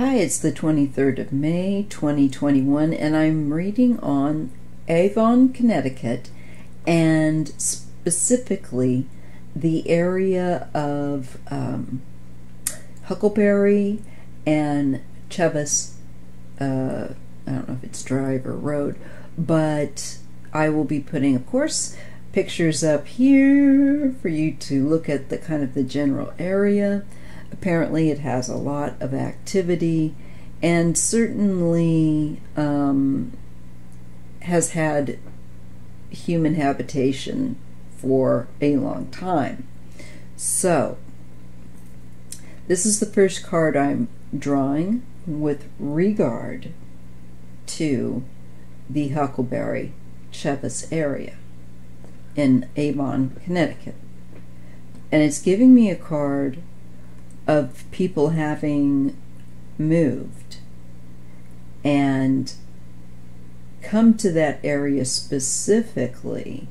Hi, it's the 23rd of May, 2021, and I'm reading on Avon, Connecticut, and specifically the area of Huckleberry and Chevas. I don't know if it's drive or road, but I will be putting, of course, pictures up here for you to look at the kind of the general area. Apparently it has a lot of activity and certainly has had human habitation for a long time. So this is the first card I'm drawing with regard to the Huckleberry Chevas area in Avon, Connecticut. And it's giving me a card of people having moved and come to that area specifically,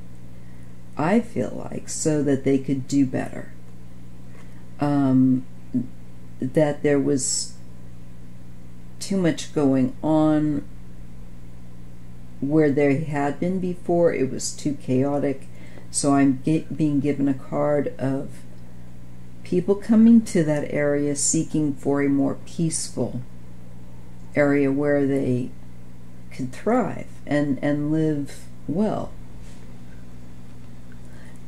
I feel like, so that they could do better. That there was too much going on where there had been before. It was too chaotic. So I'm being given a card of people coming to that area seeking for a more peaceful area where they could thrive and live well.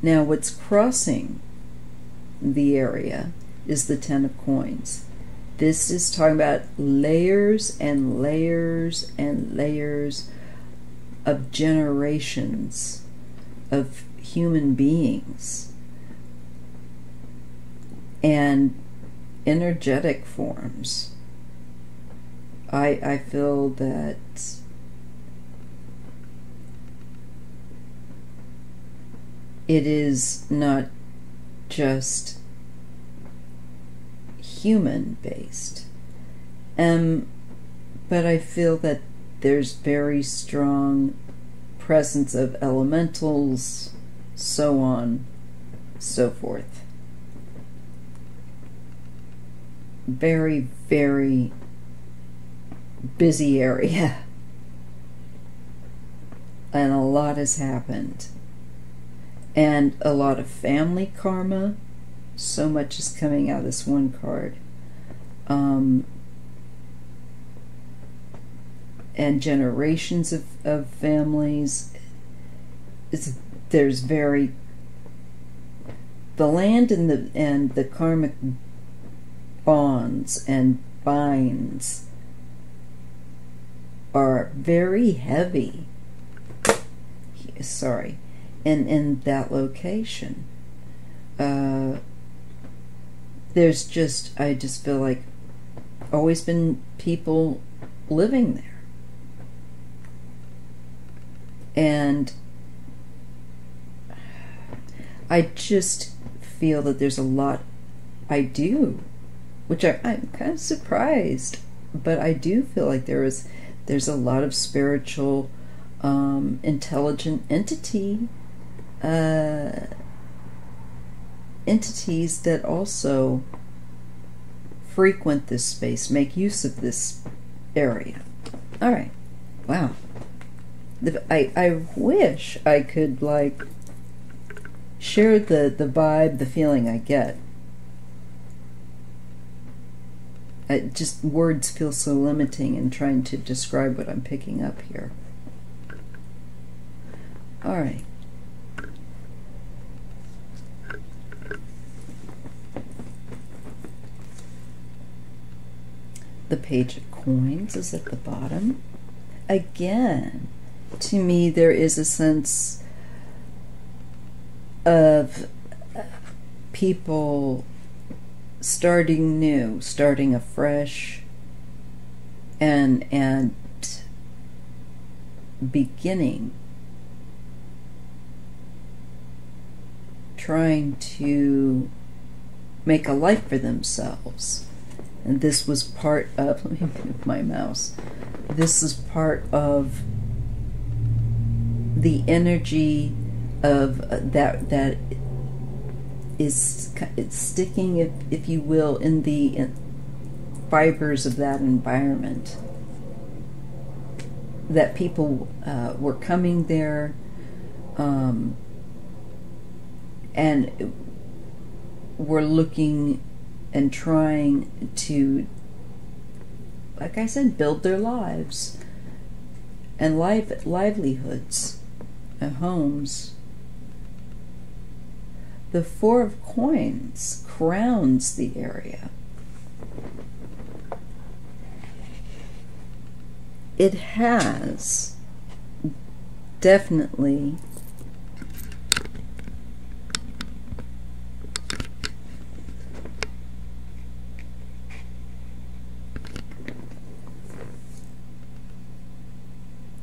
Now what's crossing the area is the Ten of Coins. This is talking about layers and layers and layers of generations of human beings and energetic forms. I feel that it is not just human based, but I feel that there's very strong presence of elementals, so on, so forth. Very, very busy area, and a lot has happened, and a lot of family karma. So much is coming out of this one card, and generations of families. There's very the land and the karmic bonds and binds are very heavy. Sorry, in that location. There's just, I just feel like always been people living there. And I just feel that there's a lot I do, which I'm kind of surprised, but I do feel like there's a lot of spiritual, intelligent entities that also frequent this space, make use of this area. All right, wow. I wish I could like share the vibe, the feeling I get. Just words feel so limiting in trying to describe what I'm picking up here. All right. The Page of Coins is at the bottom. Again, to me, there is a sense of people starting new, starting afresh, and beginning, trying to make a life for themselves. And this was part of, let me move my mouse, this is part of the energy of that is it's sticking, if you will, in fibers of that environment, that people were coming there and were looking and trying to, like I said, build their lives and livelihoods and homes. The Four of Coins crowns the area. It has definitely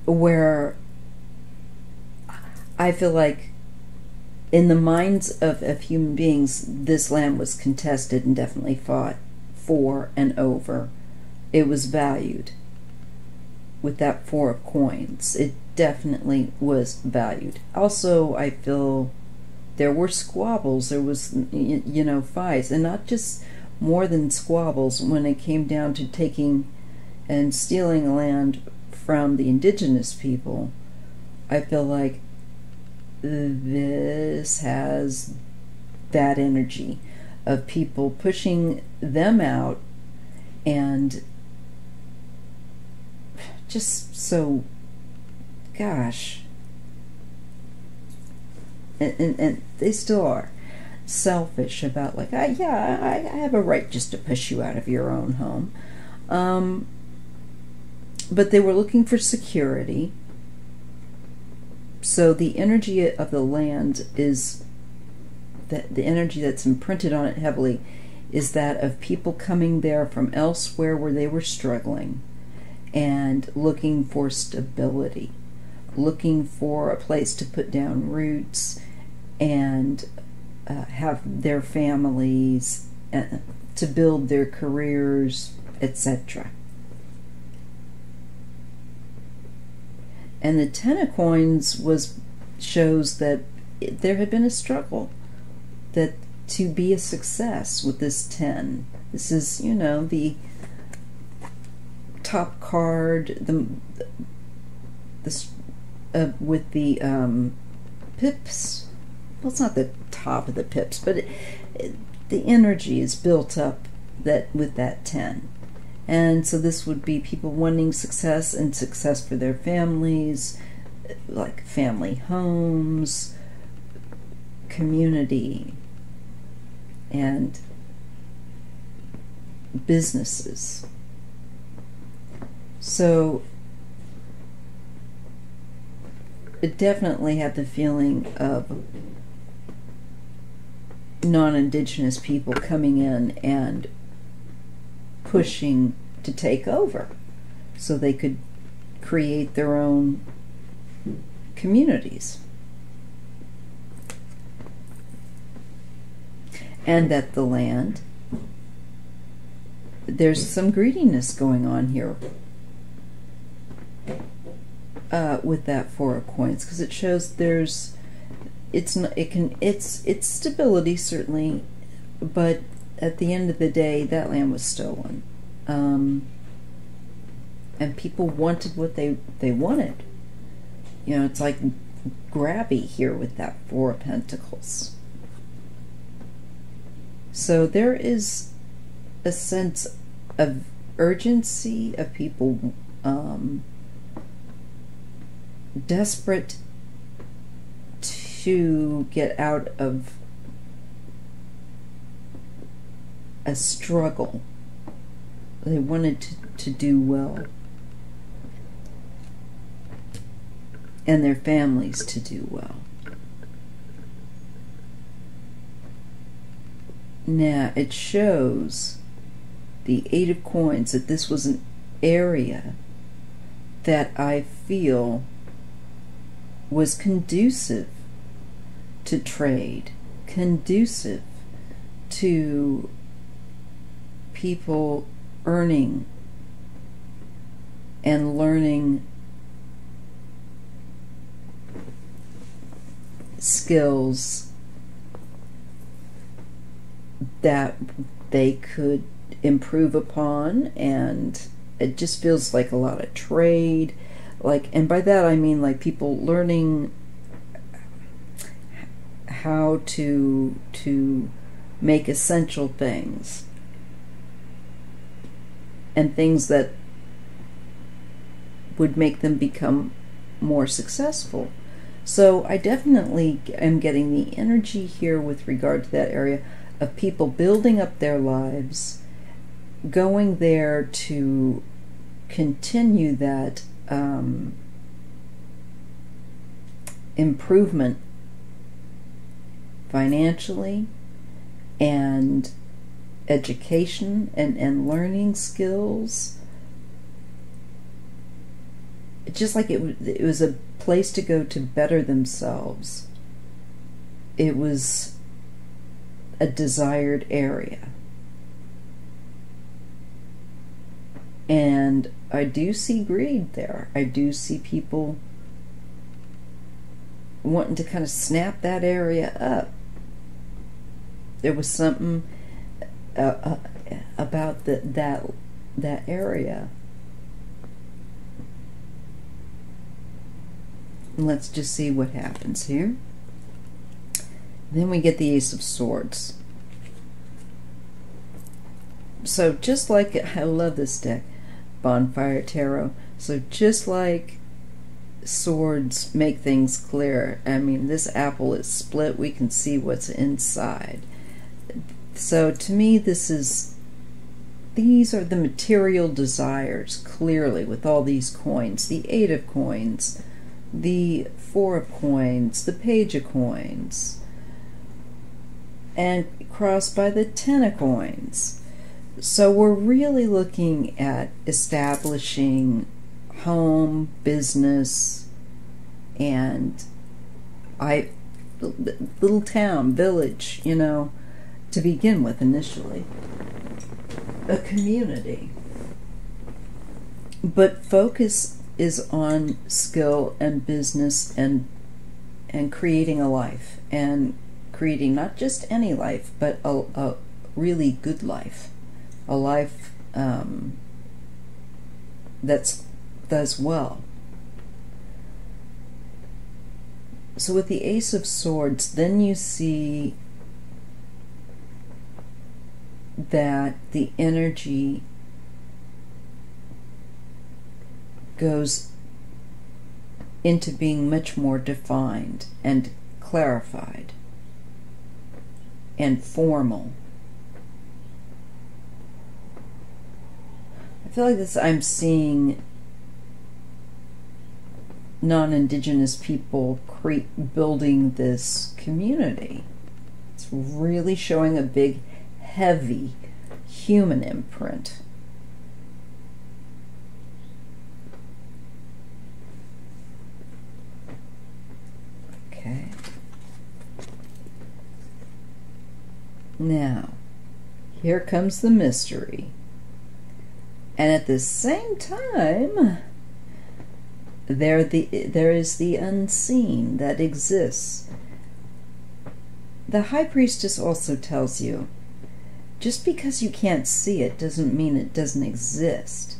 where I feel like in the minds of human beings, this land was contested and definitely fought for and over. It was valued. With that Four of Coins, it definitely was valued. Also, I feel there were squabbles, there was, fights, and not just more than squabbles when it came down to taking and stealing land from the indigenous people. I feel like this has that energy of people pushing them out, and just so, gosh, and they still are selfish about, like, I have a right just to push you out of your own home. But they were looking for security. So the energy of the land is that the energy that's imprinted on it heavily is that of people coming there from elsewhere where they were struggling and looking for stability, looking for a place to put down roots and have their families, to build their careers, etc. And the Ten of Coins shows that there had been a struggle that to be a success with this 10. This is, the top card, with the pips. Well, it's not the top of the pips, but the energy is built up with that 10. And so this would be people wanting success and success for their families, like family homes, community, and businesses. So it definitely had the feeling of non-indigenous people coming in and pushing to take over so they could create their own communities. And that the land, there's some greediness going on here with that Four of Coins, because it shows it's stability certainly, but at the end of the day, that land was stolen. And people wanted what they wanted. It's like grabby here with that Four of Pentacles. So there is a sense of urgency of people desperate to get out of a struggle. They wanted to do well, and their families to do well. Now it shows the Eight of Coins that this was an area that I feel was conducive to trade, conducive to people earning and learning skills that they could improve upon, and it just feels like a lot of trade, like, and by that I mean like people learning how to make essential things and things that would make them become more successful. So I definitely am getting the energy here with regard to that area of people building up their lives, going there to continue that improvement financially and education and learning skills. It's just like it was a place to go to better themselves. It was a desired area. And I do see greed there. I do see people wanting to kind of snap that area up. There was something about that area. Let's just see what happens here. Then we get the Ace of Swords. So just like, I love this deck, Bonfire Tarot. So just like swords make things clear, I mean, this apple is split, we can see what's inside. So to me, these are the material desires, clearly, with all these coins. The 8 of coins, the 4 of coins, the Page of coins, and crossed by the 10 of coins. So we're really looking at establishing home, business, and little town, village, you know, to begin with initially. A community. But focus is on skill and business and creating a life, and creating not just any life, but a really good life. A life that does well. So with the Ace of Swords, then you see that the energy goes into being much more defined and clarified and formal. I feel like this, I'm seeing non-Indigenous people building this community. It's really showing a big, heavy human imprint. Okay. Now, here comes the mystery. And at the same time, there is the unseen that exists. The High Priestess also tells you, just because you can't see it doesn't mean it doesn't exist.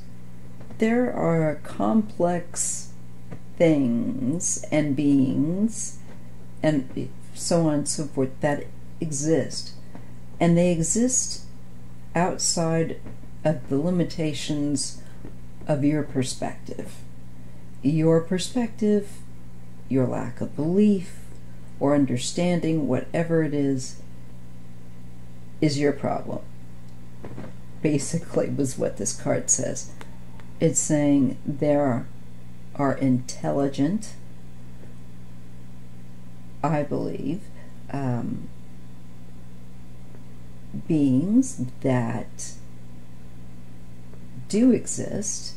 There are complex things and beings and so on and so forth that exist. And they exist outside of the limitations of your perspective. Your perspective, your lack of belief or understanding, whatever it is your problem. Basically was what this card says. It's saying there are intelligent, I believe, beings that do exist,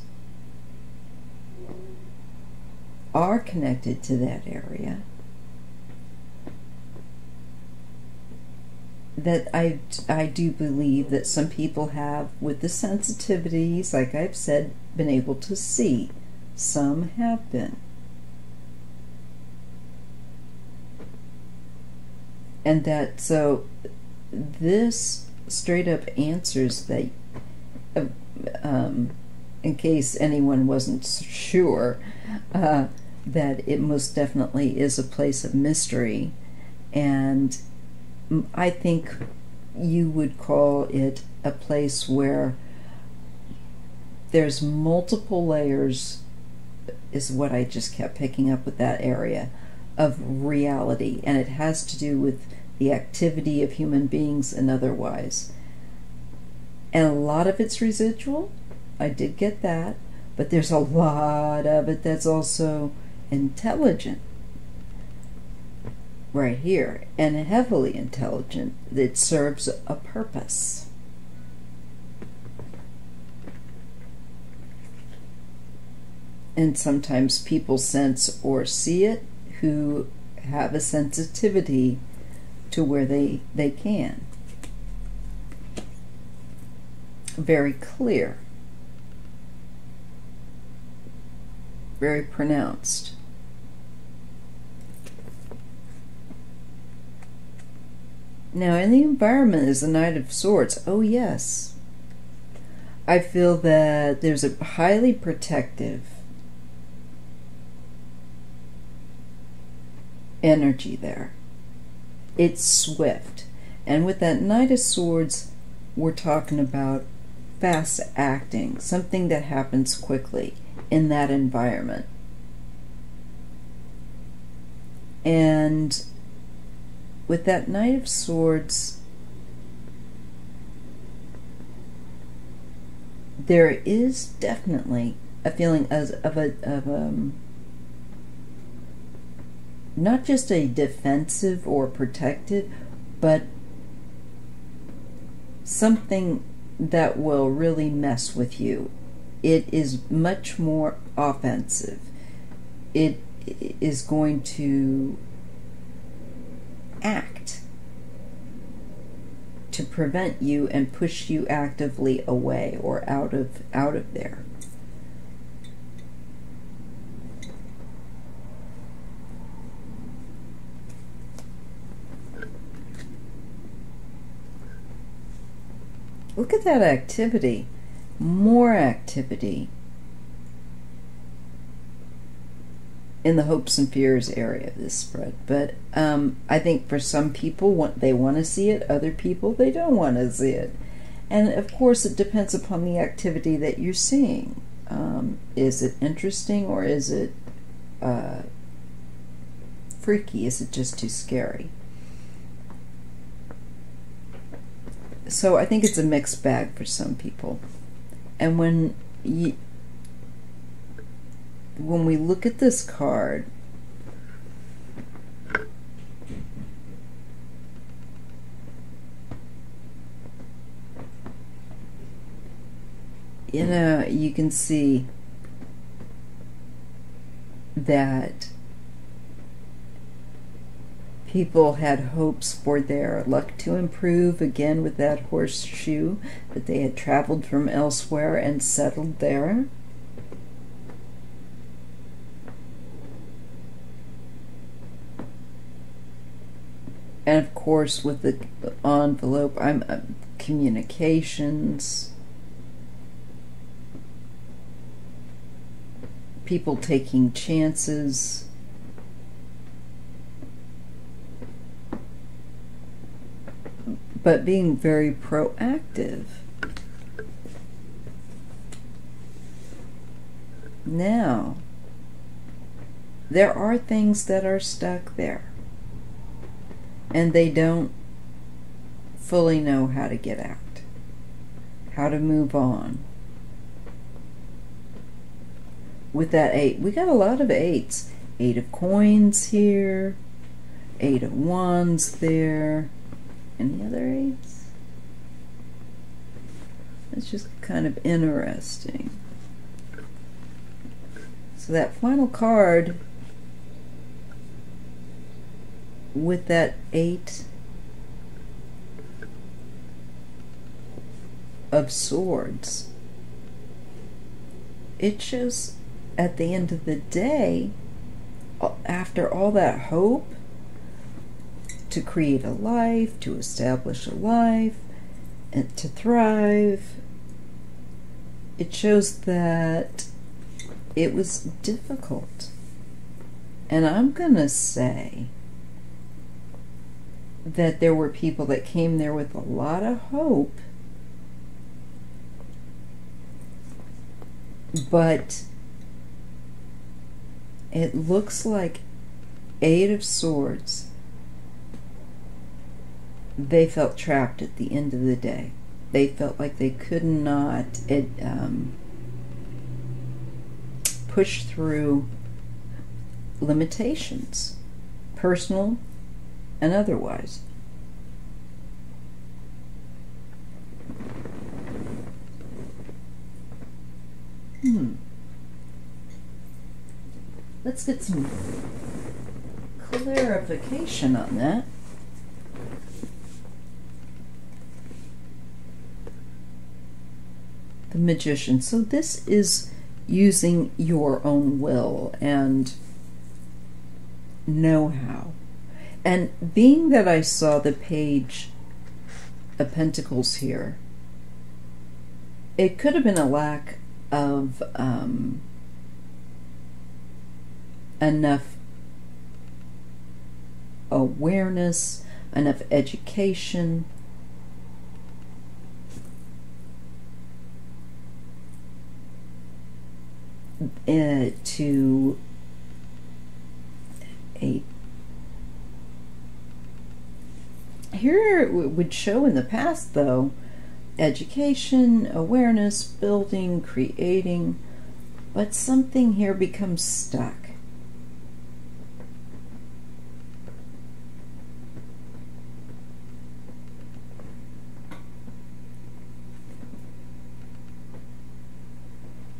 are connected to that area, that I do believe that some people have, with the sensitivities, like I've said, been able to see. Some have been. And that, so this straight up answers that in case anyone wasn't sure, that it most definitely is a place of mystery, and I think you would call it a place where there's multiple layers, is what I just kept picking up with that area of reality, and it has to do with the activity of human beings and otherwise. And a lot of it's residual, I did get that, but there's a lot of it that's also intelligent right here, and heavily intelligent, that serves a purpose. And sometimes people sense or see it who have a sensitivity to where they can. Very clear. Very pronounced. Now, in the environment is the Knight of Swords. Oh, yes. I feel that there's a highly protective energy there. It's swift. And with that Knight of Swords, we're talking about fast acting, something that happens quickly in that environment. And with that Knight of Swords, there is definitely a feeling of not just a defensive or protective, but something that will really mess with you. It is much more offensive. It is going to act to prevent you and push you actively away or out of there. Look at that activity. More activity in the hopes and fears area of this spread. But I think for some people, they want to see it. Other people, they don't want to see it. And of course, it depends upon the activity that you're seeing. Is it interesting, or is it freaky? Is it just too scary? So I think it's a mixed bag for some people. And when we look at this card, you can see that people had hopes for their luck to improve, again with that horseshoe, that they had traveled from elsewhere and settled there. And of course, with the envelope, I'm communications, people taking chances, but being very proactive. Now, there are things that are stuck there, and they don't fully know how to get out, how to move on. With that 8, we got a lot of 8s. 8 of coins here, 8 of wands there. Any other 8s? It's just kind of interesting. So that final card with that 8 of swords, it shows at the end of the day, after all that hope to create a life, to establish a life, and to thrive, it shows that it was difficult. And I'm going to say that there were people that came there with a lot of hope, but it looks like Eight of Swords. They felt trapped at the end of the day. They felt like they could not push through limitations, personal and otherwise. Let's get some clarification on that. The Magician. So this is using your own will and know-how. And being that I saw the Page of Pentacles here, it could have been a lack of enough awareness, enough education, to a here it would show in the past, though, education, awareness, building, creating, but something here becomes stuck.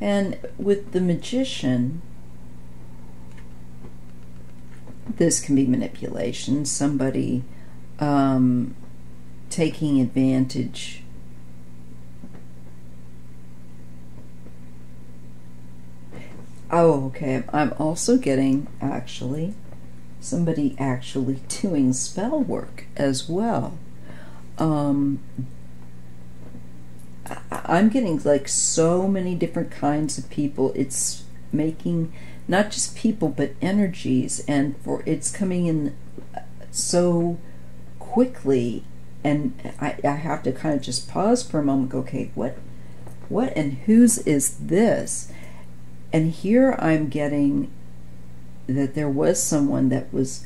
And with the Magician, this can be manipulation, somebody taking advantage. Oh, okay. I'm also getting, actually, somebody actually doing spell work as well. I'm getting like so many different kinds of people. It's making not just people but energies, and for it's coming in so quickly, and I have to kind of just pause for a moment. Go, okay, what and whose is this? And here I'm getting that there was someone that was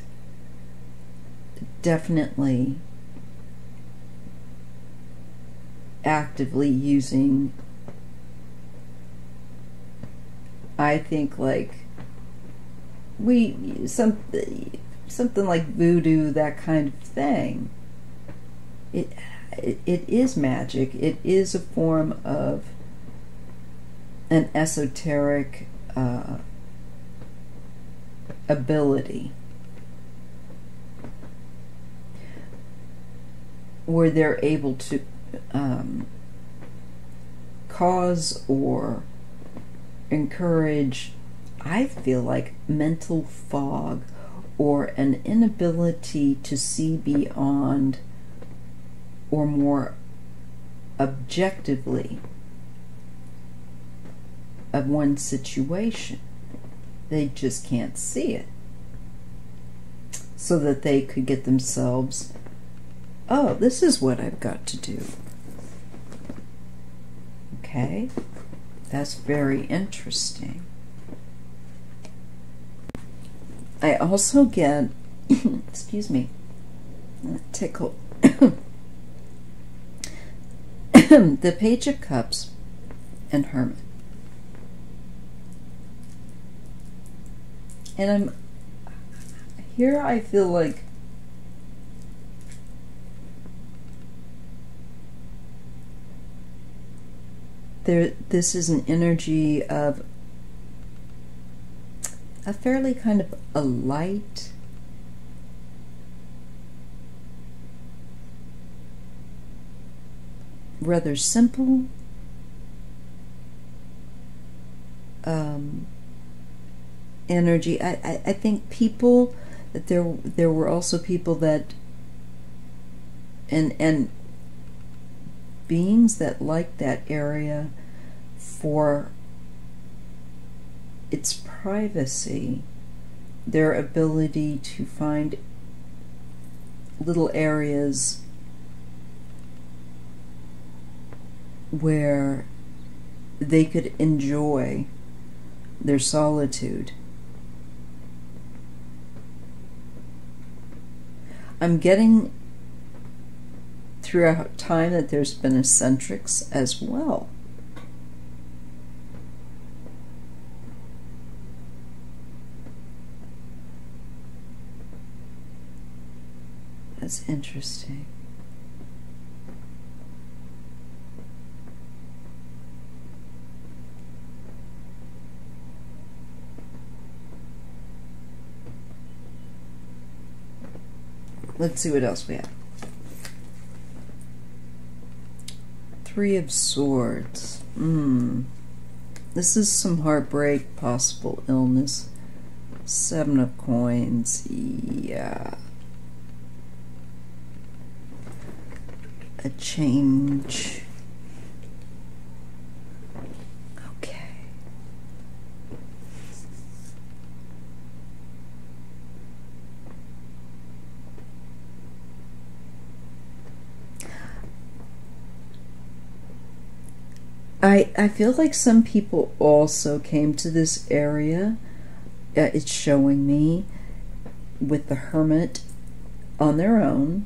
definitely actively using, I think, like something like voodoo, that kind of thing. It is magic. It is a form of an esoteric ability where they're able to cause or encourage, I feel like, mental fog or an inability to see beyond or more objectively of one situation. They just can't see it, so that they could get themselves, oh, this is what I've got to do. Okay, that's very interesting. I also get, excuse me, tickle. The Page of Cups and Hermit. And here I feel like this is an energy of a fairly kind of a light, rather simple, energy. I think people, that there were also people that and beings that liked that area for its privacy, their ability to find little areas where they could enjoy their solitude. I'm getting throughout time that there's been eccentrics as well. That's interesting. Let's see what else we have. Three of Swords. This is some heartbreak, possible illness. Seven of Coins. Yeah. A change. Okay. I feel like some people also came to this area. It's showing me with the Hermit on their own.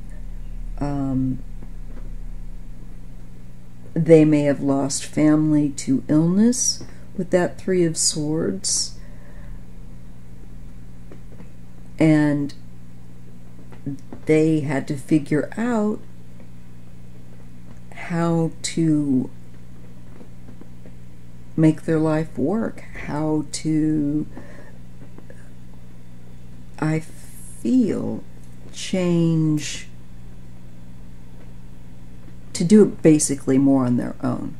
They may have lost family to illness with that Three of Swords. And they had to figure out how to make their life work, how to, I feel, change, to do it basically more on their own.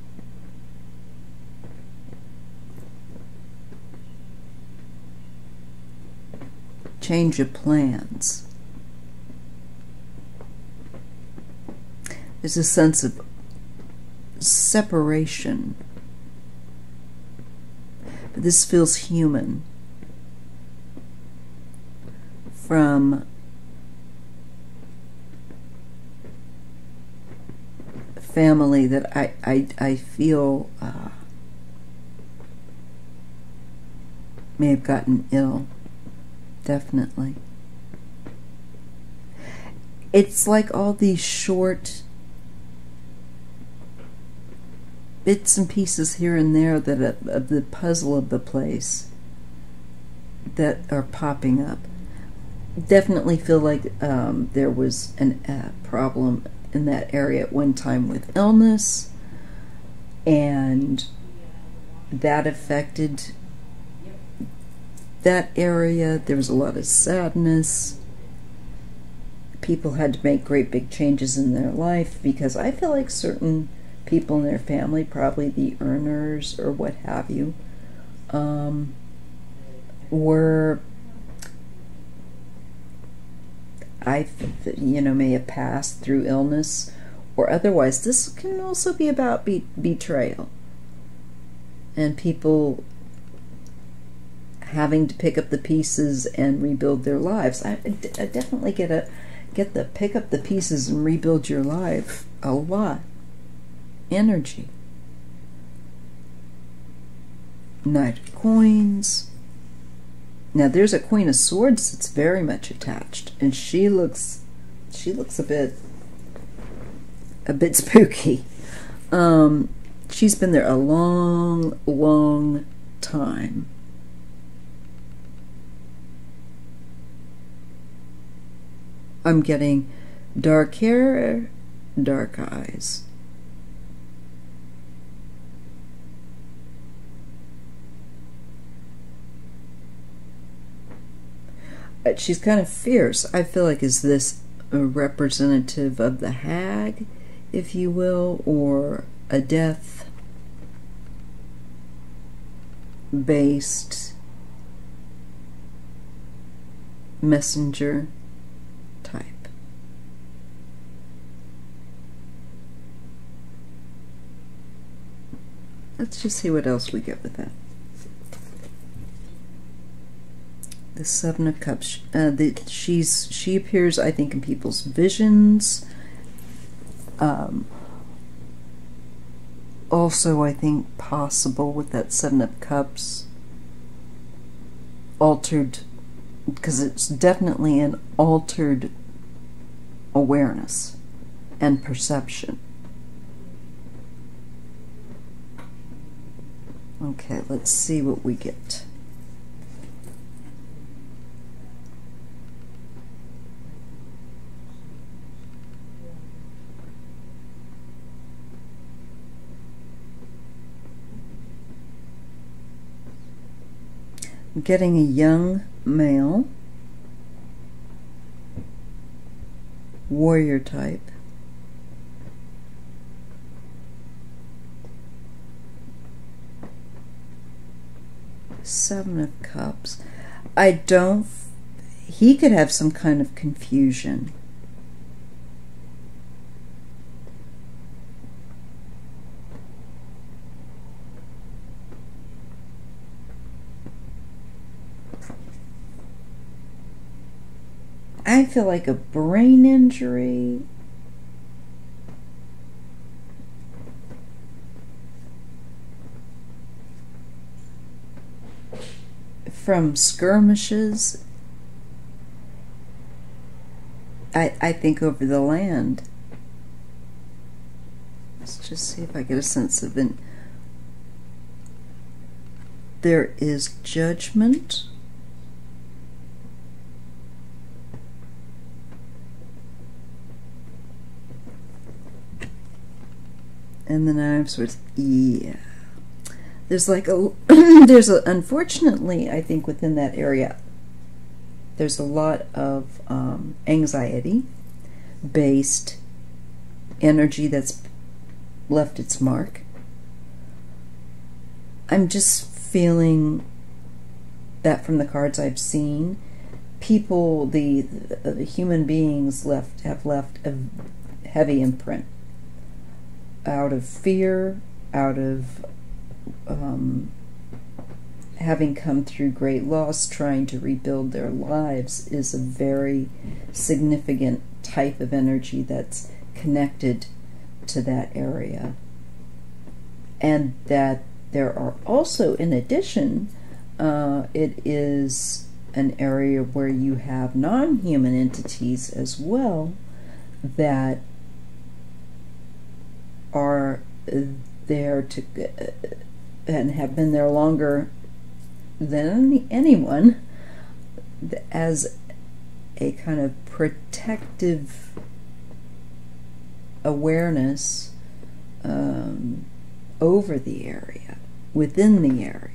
Change of plans. There's a sense of separation. But this feels human. From family that I feel may have gotten ill. Definitely. It's like all these short bits and pieces here and there that of the puzzle of the place that are popping up. Definitely feel like there was a problem in that area at one time with illness, and that affected that area. There was a lot of sadness. People had to make great big changes in their life because I feel like certain people in their family, probably the earners or what have you, were, may have passed through illness or otherwise. This can also be about betrayal and people having to pick up the pieces and rebuild their lives. I definitely get the pick up the pieces and rebuild your life a lot. Energy. Knight of Coins. Now there's a Queen of Swords that's very much attached, and she looks a bit spooky. She's been there a long time. I'm getting dark hair, dark eyes. She's kind of fierce. I feel like, is this a representative of the hag, if you will, or a death-based messenger type? Let's just see what else we get with that. The Seven of Cups. She appears, I think, in people's visions. Also, I think possible with that Seven of Cups, altered, because it's definitely an altered awareness and perception. Okay, let's see what we get. I'm getting a young male, warrior type. Seven of Cups. He could have some kind of confusion. I feel like a brain injury. From skirmishes, I think, over the land. Let's just see if I get a sense of it. There is judgment. And the Nine of Swords. Yeah. There's like unfortunately, I think within that area, there's a lot of anxiety-based energy that's left its mark. I'm just feeling that from the cards I've seen. People, the human beings have left a heavy imprint. Out of fear, out of having come through great loss, trying to rebuild their lives is a very significant type of energy that's connected to that area. And that there are also, in addition, it is an area where you have non-human entities as well that are there to and have been there longer than anyone, as a kind of protective awareness over the area, within the area.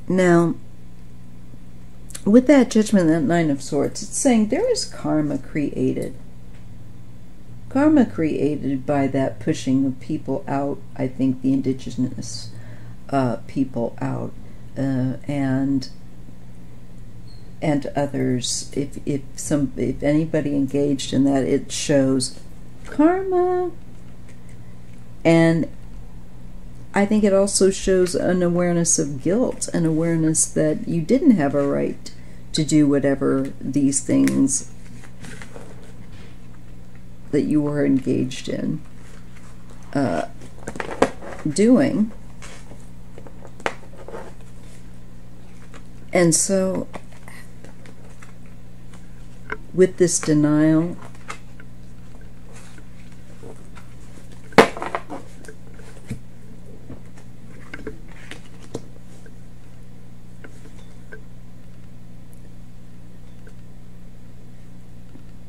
Now, with that Judgment, that Nine of Swords, it's saying there is karma created. Karma created by that pushing of people out, I think the indigenous people out, and others. If anybody engaged in that, it shows karma. And I think it also shows an awareness of guilt, an awareness that you didn't have a right to do whatever these things that you were engaged in doing. And so, with this denial,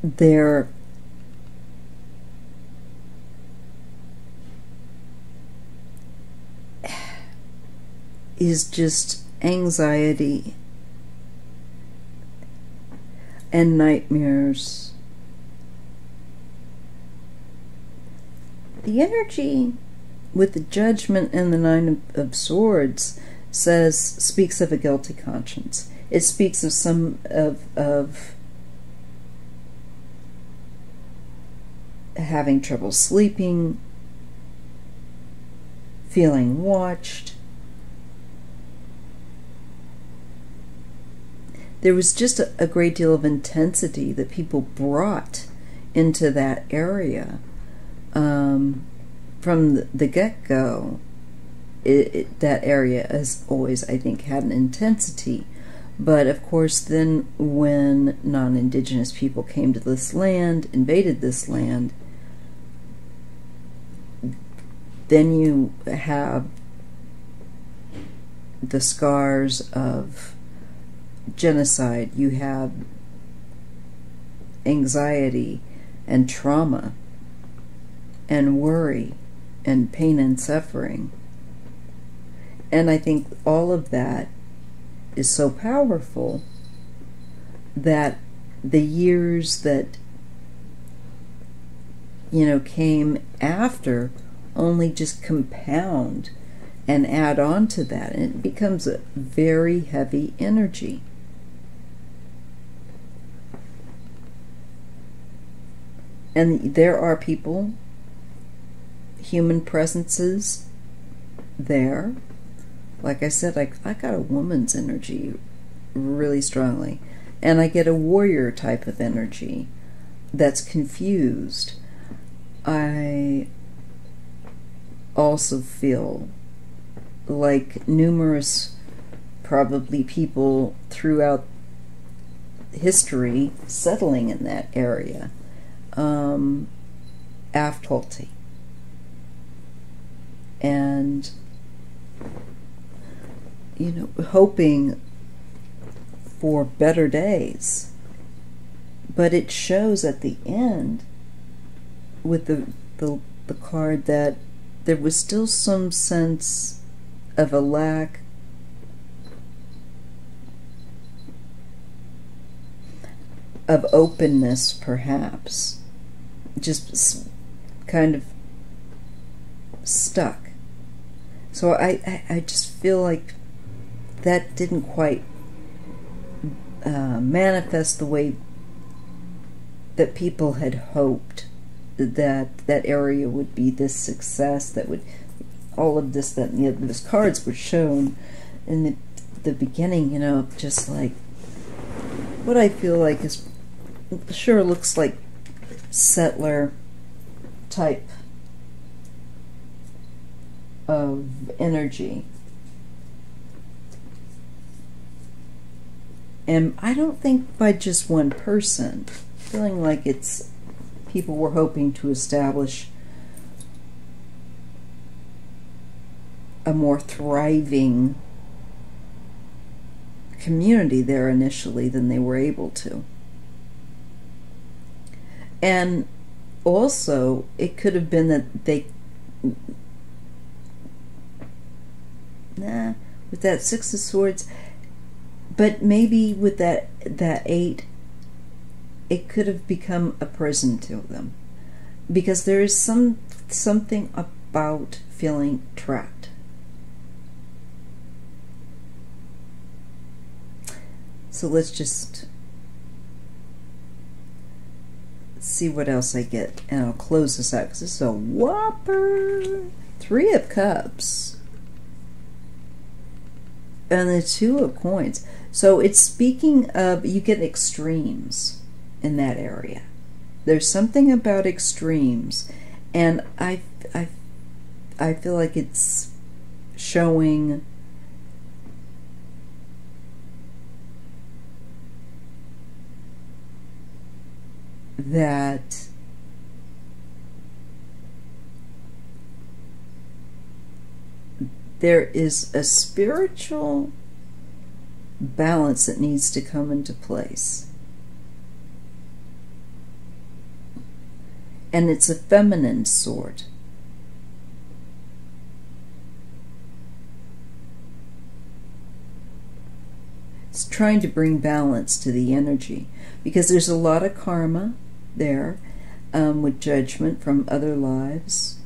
there is just anxiety and nightmares. The energy with the Judgment and the Nine of Swords speaks of a guilty conscience. It speaks of of having trouble sleeping, feeling watched. There was just a great deal of intensity that people brought into that area from the get-go. That area has always, I think, had an intensity. But of course, then when non-Indigenous people came to this land, invaded this land, then you have the scars of genocide. You have anxiety and trauma and worry and pain and suffering. And I think all of that is so powerful that the years that, came after only just compound and add on to that, and it becomes a very heavy energy. And there are people, human presences there. Like I said, I got a woman's energy really strongly. And I get a warrior type of energy that's confused. I also feel like numerous, probably people throughout history settling in that area. Difficulty. And hoping for better days. But it shows at the end with the card that there was still some sense of a lack of openness, perhaps. Just kind of stuck. So I just feel like that didn't quite manifest the way that people had hoped, that area would be this success, that would all of this, that those cards were shown in the beginning, just like what I feel like is sure looks like settler type of energy. And I don't think by just one person. Feeling like it's people were hoping to establish a more thriving community there initially than they were able to. And also, it could have been that they, with that Six of Swords, but maybe with that 8, it could have become a prison to them, because there is something about feeling trapped. So let's just see what else I get, and I'll close this out because this is a whopper. 3 of Cups and the 2 of Coins. So it's speaking of, you get extremes in that area. There's something about extremes, and I feel like it's showing that there is a spiritual balance that needs to come into place. And it's a feminine sword. It's trying to bring balance to the energy, because there's a lot of karma there, with judgment from other lives.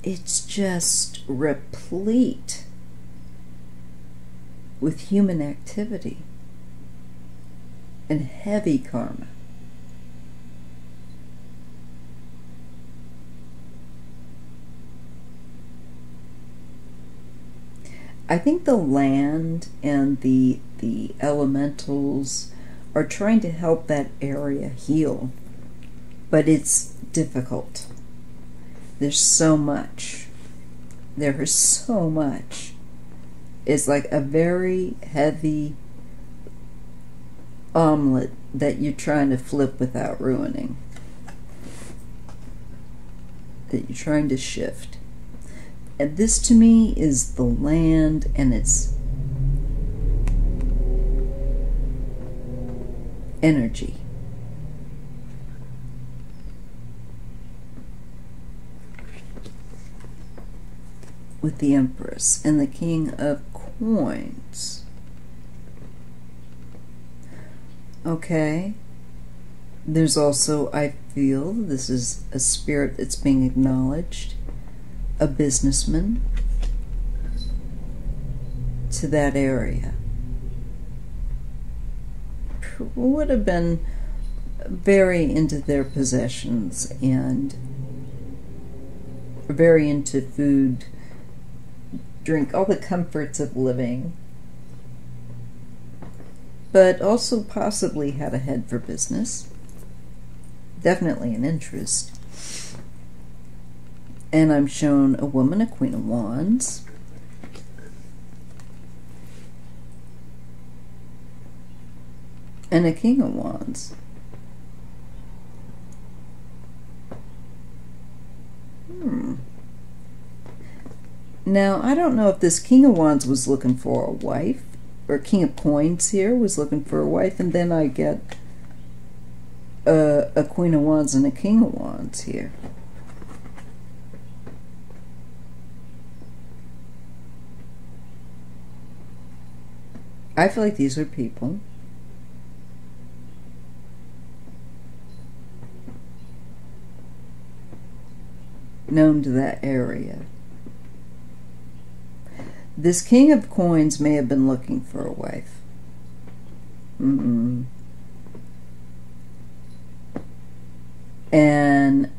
it's just replete with human activity and heavy karma. I think the land and the elementals are trying to help that area heal, but it's difficult. There's so much. There is so much. It's like a very heavy omelet that you're trying to flip without ruining. That you're trying to shift. And this to me is the land and its energy. With the Empress and the King of Coins. Okay. There's also, I feel, this is a spirit that's being acknowledged, a businessman to that area. Would have been very into their possessions and very into food, drink, all the comforts of living, but also possibly had a head for business, definitely an interest. And I'm shown a woman, a Queen of Wands, and a King of Wands. Now, I don't know if this King of Wands was looking for a wife, or King of Coins here was looking for a wife, and then I get a Queen of Wands and a King of Wands here. I feel like these are people known to that area. This King of Coins may have been looking for a wife. And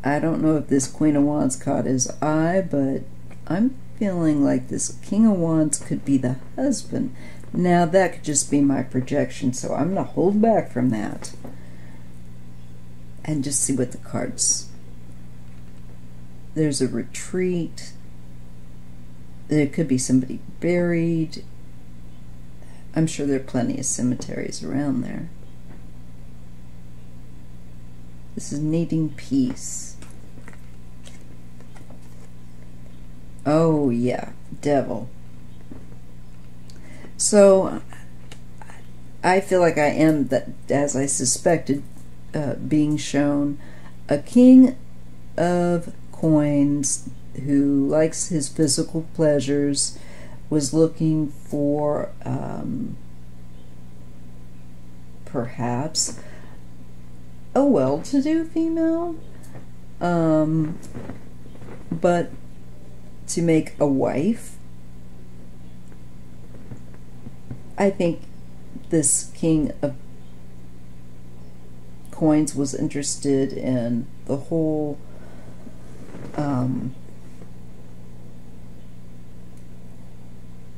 I don't know if this Queen of Wands caught his eye, but I'm feeling like this King of Wands could be the husband. Now, that could just be my projection, so I'm going to hold back from that and just see what the cards. There's a retreat. There could be somebody buried. I'm sure there are plenty of cemeteries around there. This is needing peace. Oh, yeah. Devil. So, I feel like I am, that, as I suspected, being shown a King of Coins who likes his physical pleasures, was looking for perhaps a well-to-do female, but to make a wife. I think this King of Coins was interested in the whole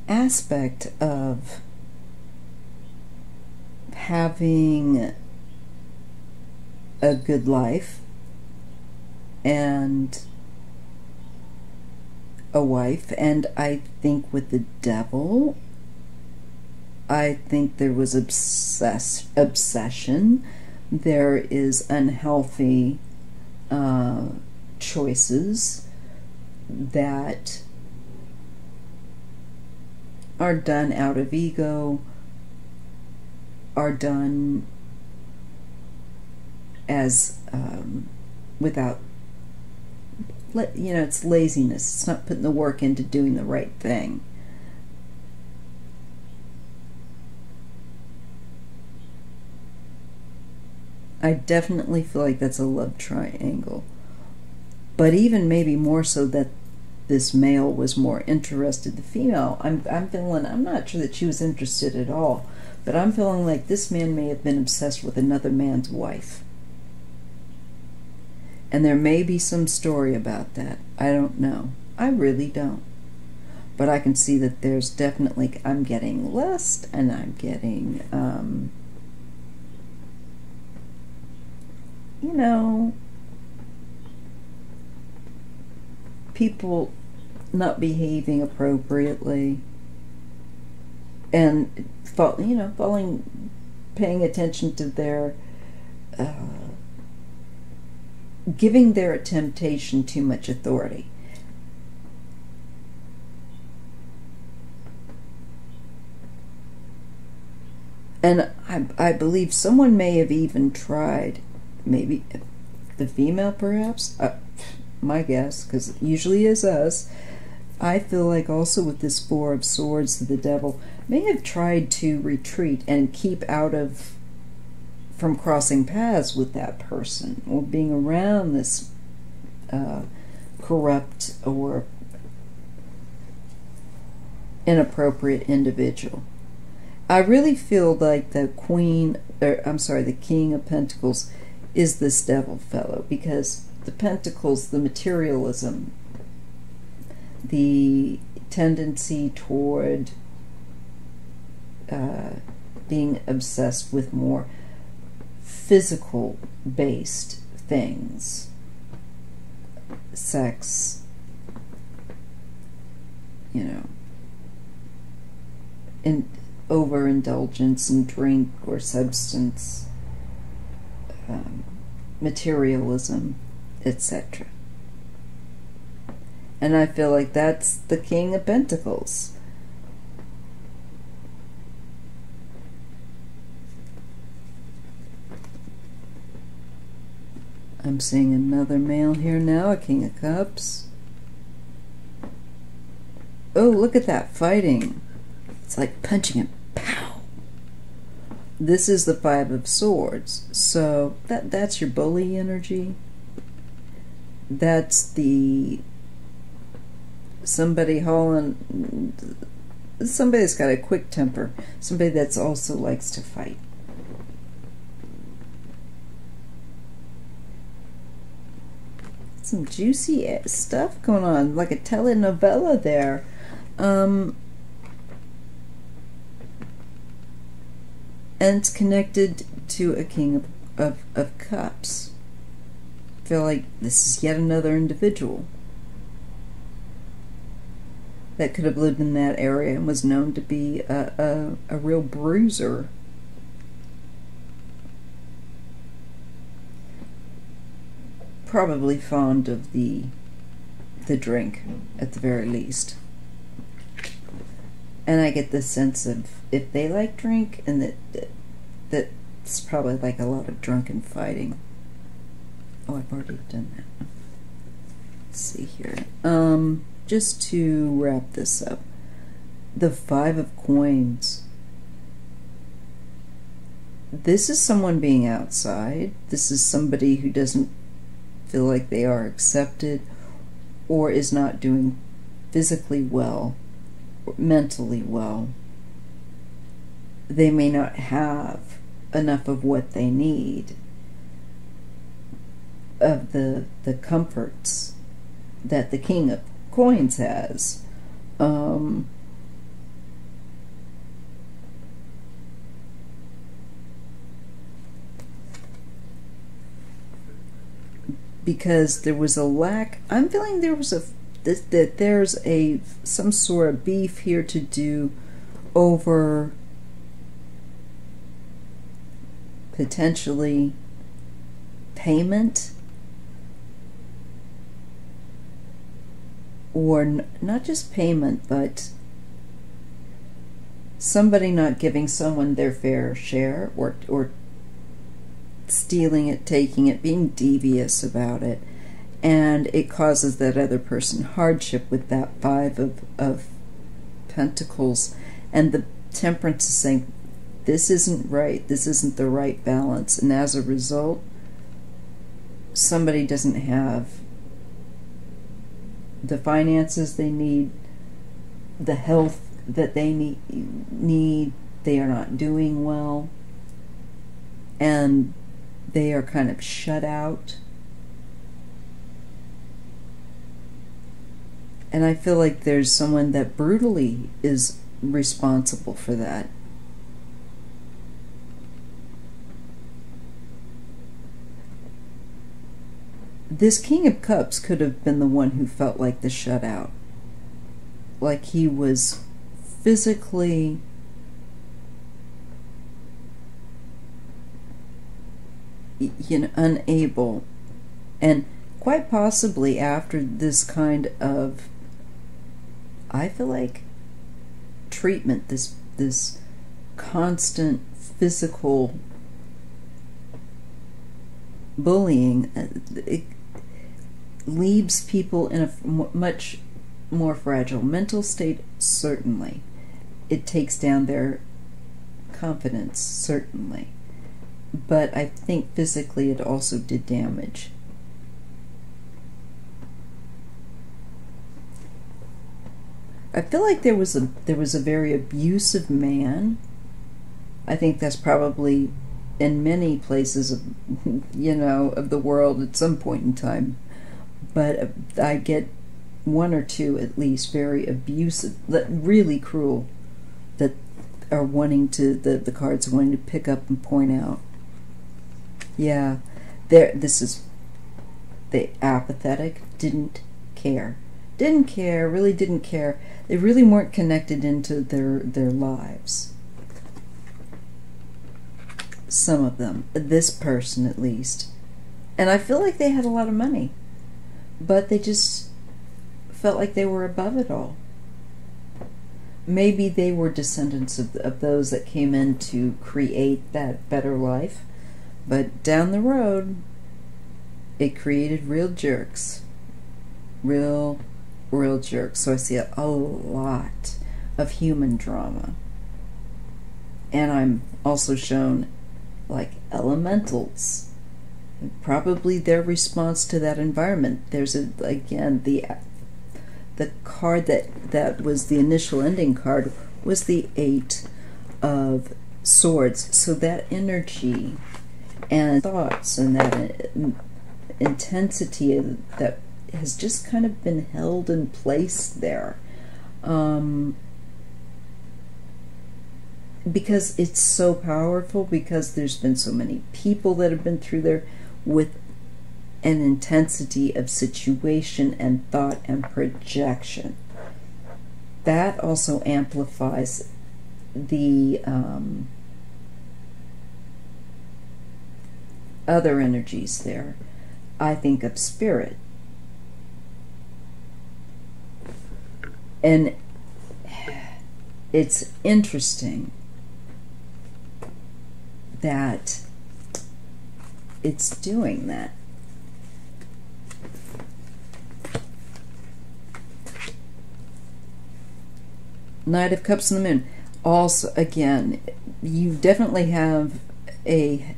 aspect of having a good life and a wife. And I think with the Devil, I think there was obsession. There is unhealthy choices that are done out of ego, are done as without, it's laziness. It's not putting the work into doing the right thing. I definitely feel like that's a love triangle. But even maybe more so that this male was more interested. The female, I'm feeling, I'm not sure that she was interested at all, but I'm feeling like this man may have been obsessed with another man's wife. And there may be some story about that. I don't know. I really don't. But I can see that there's definitely, I'm getting lust, and I'm getting, you know, people not behaving appropriately, and paying attention to their, giving their temptation too much authority. And I believe someone may have even tried, maybe the female perhaps, my guess, because it usually is us. I feel like also with this Four of Swords, the devil may have tried to retreat and keep out of, from crossing paths with that person, or being around this corrupt or inappropriate individual. I really feel like the King of Pentacles is this devil fellow, because the Pentacles, the materialism, the tendency toward being obsessed with more physical-based things, sex, and overindulgence in drink or substance, materialism, etc. And I feel like that's the King of Pentacles. I'm seeing another male here now, a King of Cups. Oh, look at that fighting. It's like punching him. Pow! This is the Five of Swords. So that's your bully energy. That's the somebody that's got a quick temper. Somebody that's also likes to fight. Some juicy stuff going on, like a telenovela there. And it's connected to a King of Cups. I feel like this is yet another individual that could have lived in that area and was known to be a real bruiser. Probably fond of the drink, at the very least. And I get the sense of, if they like drink, and that's probably like a lot of drunken fighting. Oh, I've already done that. Let's see here. Just to wrap this up, the Five of Coins. This is someone being outside. This is somebody who doesn't feel like they are accepted, or is not doing physically well, or mentally well. They may not have enough of what they need, of the comforts that the King of Coins has. Because there was a lack. I'm feeling there was that there's some sort of beef here to do over potentially payment, or not just payment, but somebody not giving someone their fair share, or stealing it, taking it, being devious about it, and it causes that other person hardship with that Five of Pentacles. And the Temperance is saying, this isn't right, this isn't the right balance, and as a result, somebody doesn't have the finances they need, the health that they need. They are not doing well, and they are kind of shut out. And I feel like there's someone that brutally is responsible for that. This King of Cups could have been the one who felt like the shutout. Like he was physically unable, and quite possibly after this kind of, I feel like, treatment, this constant physical bullying, it leaves people in a much more fragile mental state. Certainly it takes down their confidence, certainly, but I think physically it also did damage. I feel like there was a very abusive man. I think that's probably in many places of of the world at some point in time, but I get one or two at least very abusive, really cruel, that are wanting to, the cards are wanting to pick up and point out. Yeah, this is the apathetic, didn't care, really didn't care. They really weren't connected into their lives. Some of them, this person at least. And I feel like they had a lot of money, but they just felt like they were above it all. Maybe they were descendants of those that came in to create that better life, but down the road it created real jerks. Real jerks. So I see a lot of human drama. And I'm also shown like elementals, probably their response to that environment. There's again the card that was the initial ending card was the 8 of Swords. So that energy and thoughts and that intensity that has just kind of been held in place there, because it's so powerful, because there's been so many people that have been through there with an intensity of situation and thought and projection. That also amplifies the other energies there. I think of spirit. And it's interesting that it's doing that. Knight of Cups and the Moon. Also, again, you definitely have a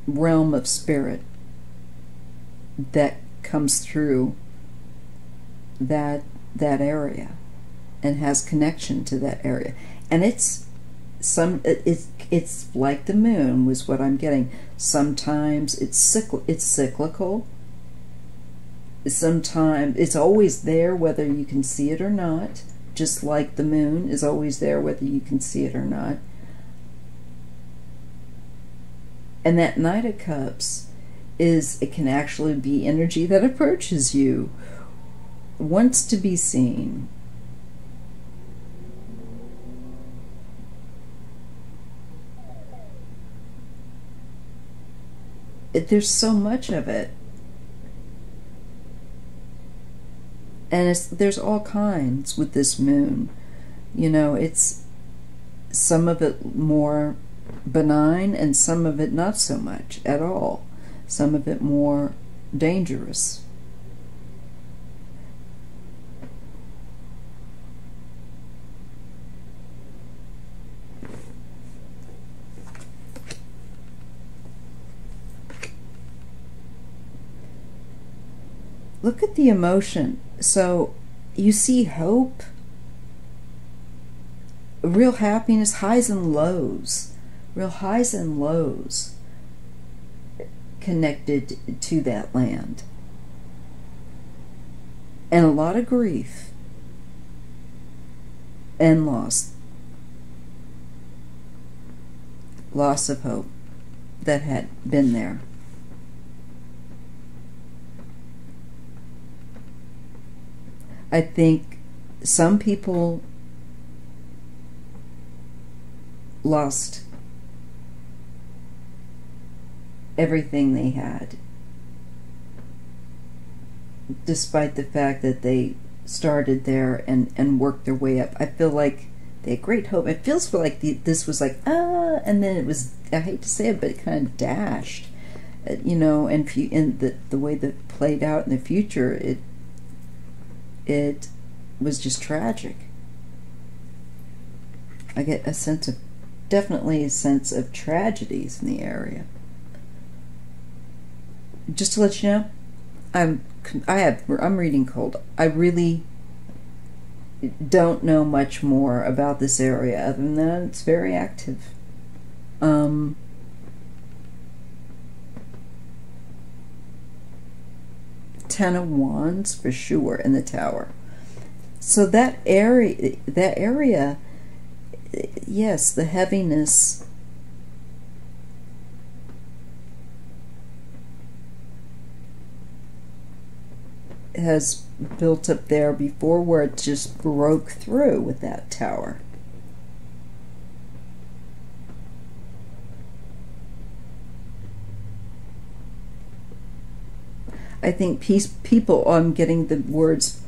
realm of spirit that comes through that area and has connection to that area. And it's like the moon was what I'm getting. Sometimes it's cyclical. Sometimes it's always there whether you can see it or not, just like the moon is always there whether you can see it or not. And that Knight of Cups it can actually be energy that approaches you, wants to be seen. There's so much of it, and there's all kinds with this moon. It's some of it more benign and some of it not so much at all. Some of it more dangerous. Look at the emotion So you see hope, real happiness, highs and lows, real highs and lows connected to that land. And a lot of grief and loss of hope that had been there. I think some people lost everything they had, despite the fact that they started there and worked their way up. I feel like they had great hope. It feels like this was like, and then it was, I hate to say it, but it kind of dashed, you know, and the way that played out in the future, it was just tragic. I get a sense of, definitely a sense of tragedies in the area. Just to let you know, I'm reading cold. I really don't know much more about this area other than that it's very active. 10 of Wands for sure in the Tower. So that area, yes, the heaviness has built up there before, where it just broke through with that Tower. I think people, I'm getting the words,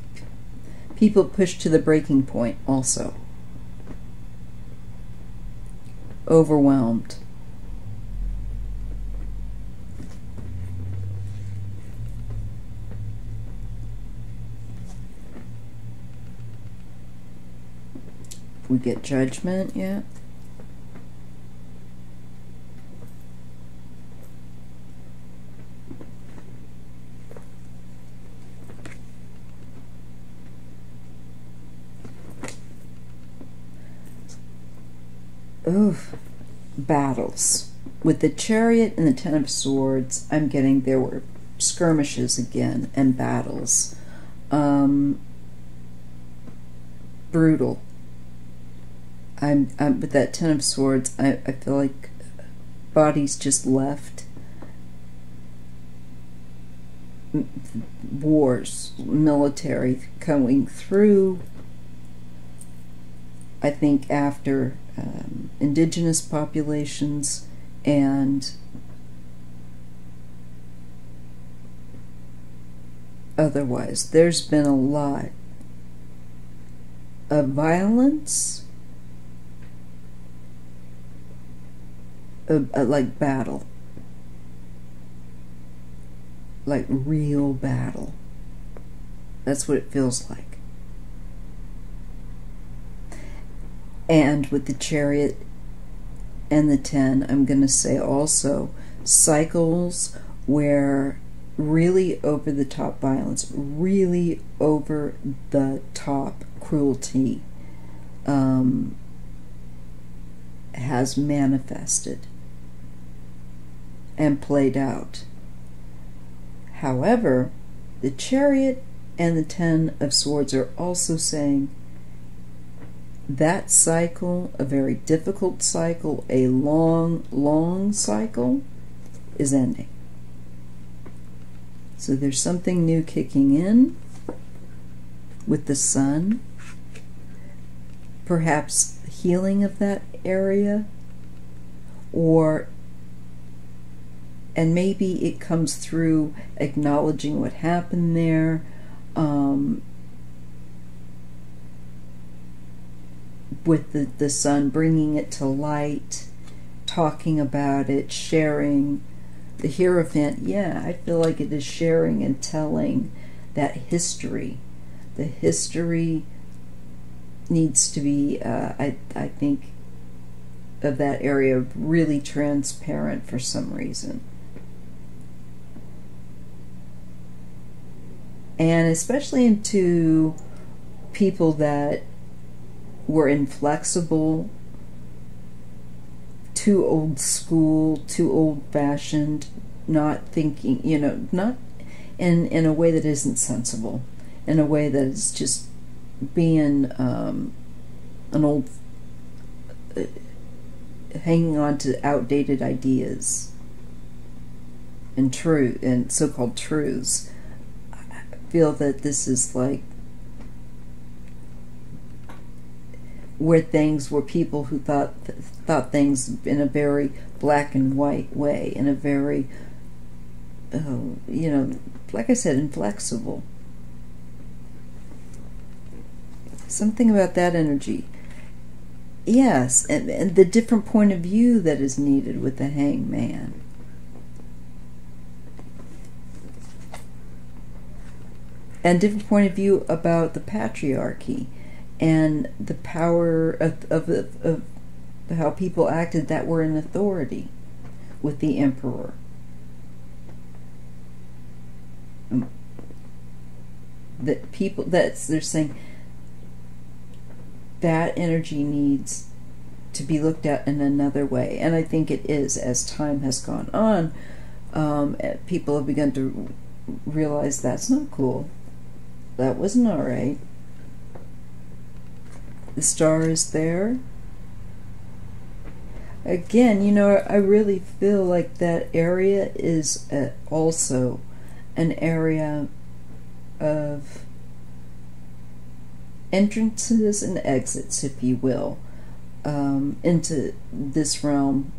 people pushed to the breaking point also. Overwhelmed. We get Judgment yet? Oof. Battles. With the Chariot and the 10 of Swords, I'm getting there were skirmishes again and battles. Brutal. I'm with that 10 of Swords, I feel like bodies just left. Wars, military coming through. I think after indigenous populations and otherwise, there's been a lot of violence, like battle, like real battle. That's what it feels like. And with the Chariot and the 10, I'm going to say also cycles where really over the top violence, really over the top cruelty has manifested and played out. However, the Chariot and the 10 of Swords are also saying that cycle, a very difficult cycle, a long cycle, is ending. So there's something new kicking in with the Sun. Perhaps healing of that area, and maybe it comes through acknowledging what happened there, with the Sun bringing it to light, talking about it, sharing. The Hierophant, yeah, I feel like it is sharing and telling that history. The history needs to be, I think, of that area really transparent for some reason. and especially into people that were inflexible, too old school, too old fashioned, not thinking, not in a way that isn't sensible, in a way that is just being an old, hanging on to outdated ideas and so-called truths. I feel that this is like where people who thought things in a very black and white way, in a very like I said, inflexible. Something about that energy. Yes, and the different point of view that is needed with the Hangman. And different point of view about the patriarchy and the power of how people acted that were in authority with the emperor. That people, they're saying that energy needs to be looked at in another way, and I think it is. As time has gone on, people have begun to realize that's not cool. That wasn't all right. The star is there. Again, I really feel like that area is also an area of entrances and exits, if you will, into this realm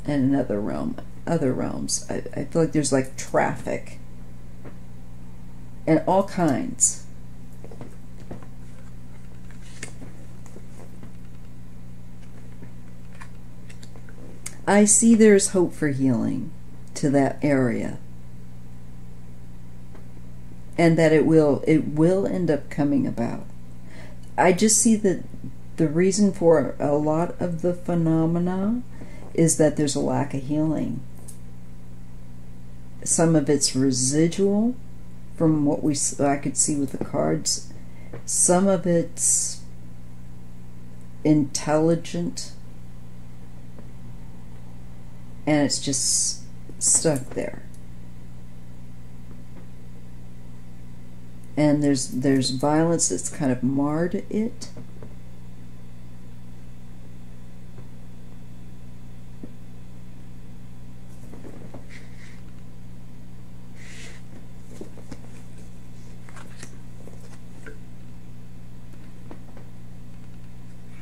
and another realm, other realms. I feel like there's like traffic and all kinds. I see there's hope for healing to that area, and that it will end up coming about. I just see that the reason for a lot of the phenomena is that there's a lack of healing. Some of it's residual from what I could see with the cards. Some of it's intelligent, and it's just stuck there. And there's violence that's kind of marred it.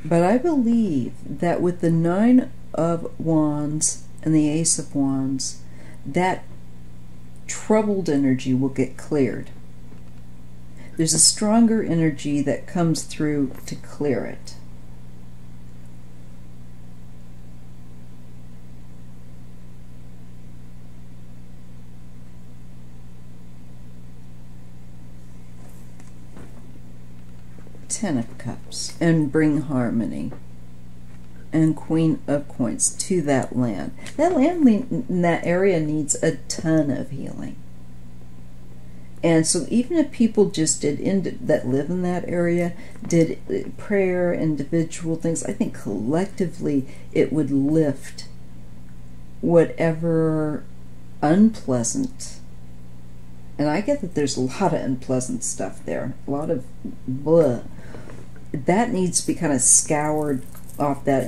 But I believe that with the Nine of Wands and the Ace of Wands, that troubled energy will get cleared. There's a stronger energy that comes through to clear it. Ten of Cups, and bring harmony. And Queen of Coins to that land. That land in that area needs a ton of healing. And so even if people just that live in that area did prayer, individual things, I think collectively it would lift whatever unpleasant. And I get that there's a lot of unpleasant stuff there, a lot of blah. That needs to be kind of scoured off that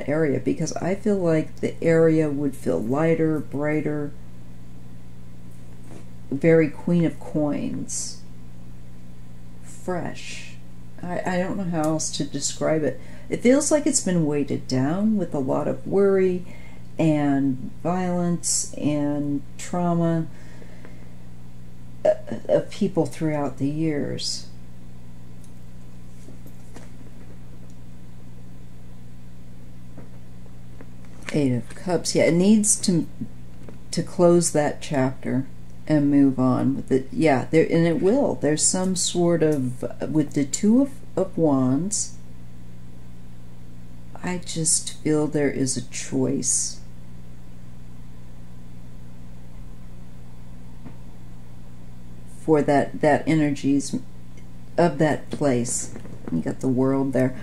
area, because I feel like the area would feel lighter, brighter, very Queen of Coins, fresh. I don't know how else to describe it. It feels like it's been weighted down with a lot of worry and violence and trauma of people throughout the years. Eight of Cups. Yeah, it needs to close that chapter and move on with it. Yeah, there, and it will. There's some sort of, with the Two of Wands, I just feel there is a choice. for that energies of that place. You got the world there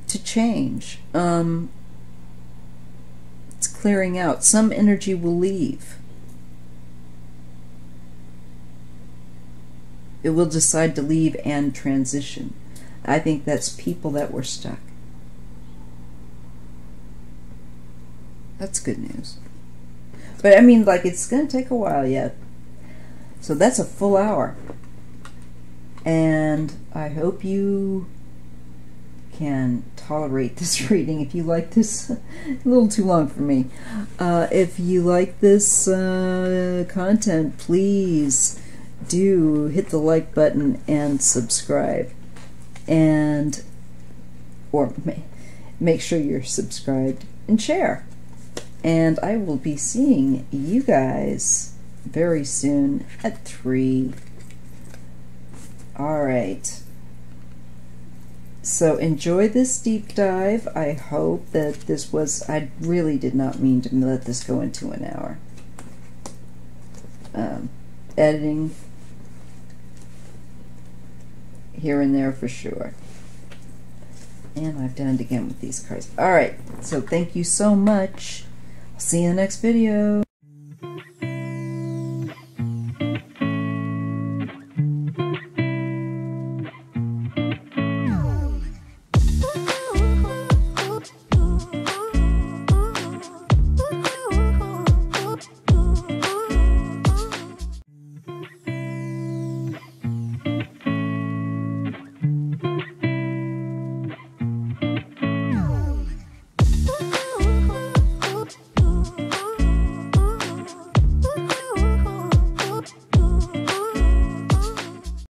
to change. It's clearing out. Some energy will leave. It will decide to leave and transition. I think that's people that were stuck. That's good news. But I mean, like, it's going to take a while yet. So that's a full hour. And I hope you can tolerate this reading. If you like this, a little too long for me. If you like this content, please do hit the like button and subscribe. And, or make sure you're subscribed and share. And I will be seeing you guys very soon at 3. Alright. So enjoy this deep dive. I hope that this was, I really did not mean to let this go into an hour. Editing here and there for sure. And I've done it again with these cards. Alright, so thank you so much. I'll see you in the next video.